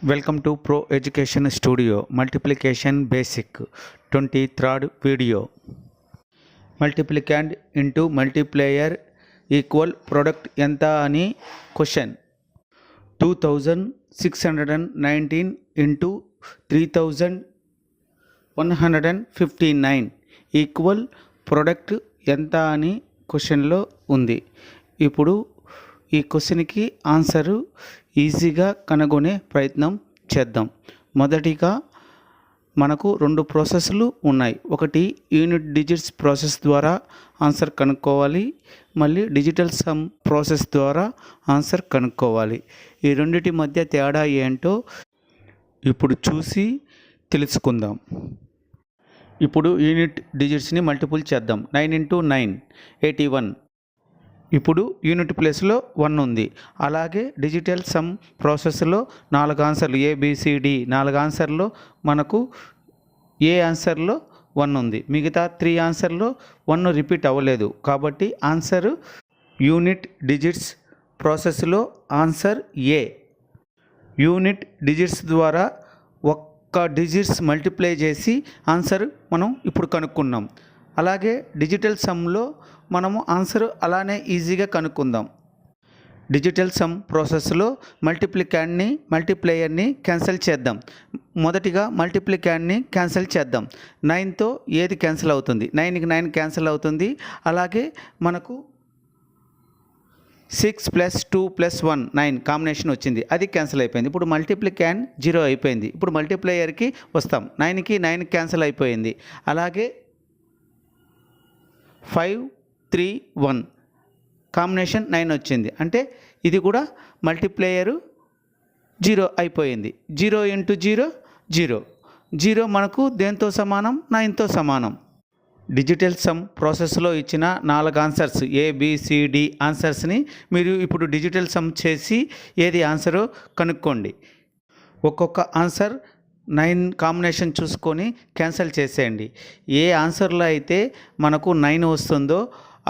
Welcome to Pro Education Studio Multiplication Basic 23rd video. Multiplicand into multiplier equal product enta ani question. 2619 into 3159 equal product enta ani question lo undi. ఇప్పుడు ఈ క్వశ్చన్కి answer ఈజీగా కనుగొనే ప్రయత్నం చేద్దాం. మొదటిగా మనకు రెండు ప్రాసెస్లు ఉన్నాయి. ఒకటి యూనిట్ డిజిట్స్ ప్రాసెస్ ద్వారా ఆన్సర్ కనుక్కోవాలి, మళ్ళీ డిజిటల్ సమ్ ప్రాసెస్ ద్వారా ఆన్సర్ కనుక్కోవాలి. ఈ రెండిటి మధ్య తేడా ఏంటో ఇప్పుడు చూసి తెలుసుకుందాం. ఇప్పుడు యూనిట్ డిజిట్స్ని మల్టిపుల్ చేద్దాం. 9 × 9 81. ఇప్పుడు యూనిట్ ప్లేస్లో 1 ఉంది. అలాగే డిజిటల్ సమ్ ప్రాసెస్లో 4 ఆన్సర్లు ABCD 4 ఆన్సర్లో మనకు ఏ ఆన్సర్లో 1 ఉంది. మిగతా 3 ఆన్సర్లో 1 రిపీట్ అవ్వలేదు. కాబట్టి ఆన్సర్ యూనిట్ డిజిట్స్ ప్రాసెస్లో ఆన్సర్ ఏ. యూనిట్ డిజిట్స్ ద్వారా ఒక్క డిజిట్స్ మల్టిప్లై చేసి ఆన్సర్ మనం ఇప్పుడు కనుక్కున్నాం. అలాగే డిజిటల్ సమ్లో మనము ఆన్సర్ అలానే ఈజీగా కనుక్కుందాం. డిజిటల్ సమ్ ప్రాసెస్లో మల్టిప్లికాండ్ని మల్టిప్లయర్ని క్యాన్సిల్ చేద్దాం. మొదటిగా మల్టిప్లికాండ్ని క్యాన్సిల్ చేద్దాం. 9తో ఏది క్యాన్సిల్ అవుతుంది? 9కి 9 క్యాన్సిల్ అవుతుంది. అలాగే మనకు 6 + 2 + 1 9 కాంబినేషన్ వచ్చింది, అది క్యాన్సిల్ అయిపోయింది. ఇప్పుడు మల్టిప్లికాండ్ 0 అయిపోయింది. ఇప్పుడు మల్టిప్లయర్కి వస్తాం. 9కి 9 క్యాన్సిల్ అయిపోయింది. అలాగే 5 3 1 కాంబినేషన్ 9 వచ్చింది, అంటే ఇది కూడా మల్టిప్లేయరు 0 అయిపోయింది. 0 × 0 0. 0 మనకు దేంతో సమానం? 9తో సమానం. డిజిటల్ సమ్ ప్రాసెస్లో ఇచ్చిన 4 ఆన్సర్స్ ABCD ఆన్సర్స్ని మీరు ఇప్పుడు డిజిటల్ సమ్ చేసి ఏది ఆన్సరో కనుక్కోండి. ఒక్కొక్క ఆన్సర్ 9 కాంబినేషన్ చూసుకొని క్యాన్సిల్ చేసేయండి. ఏ ఆన్సర్లో అయితే మనకు 9 వస్తుందో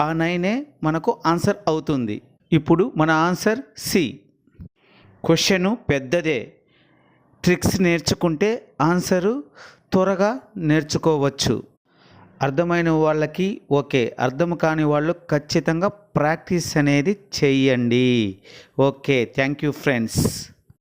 ఆ 9ఏ మనకు ఆన్సర్ అవుతుంది. ఇప్పుడు మన ఆన్సర్ సి. క్వశ్చను పెద్దదే, ట్రిక్స్ నేర్చుకుంటే ఆన్సరు త్వరగా నేర్చుకోవచ్చు. అర్థమైన వాళ్ళకి ఓకే, అర్థం కాని వాళ్ళు ఖచ్చితంగా ప్రాక్టీస్ అనేది చెయ్యండి. Okay, thank you friends.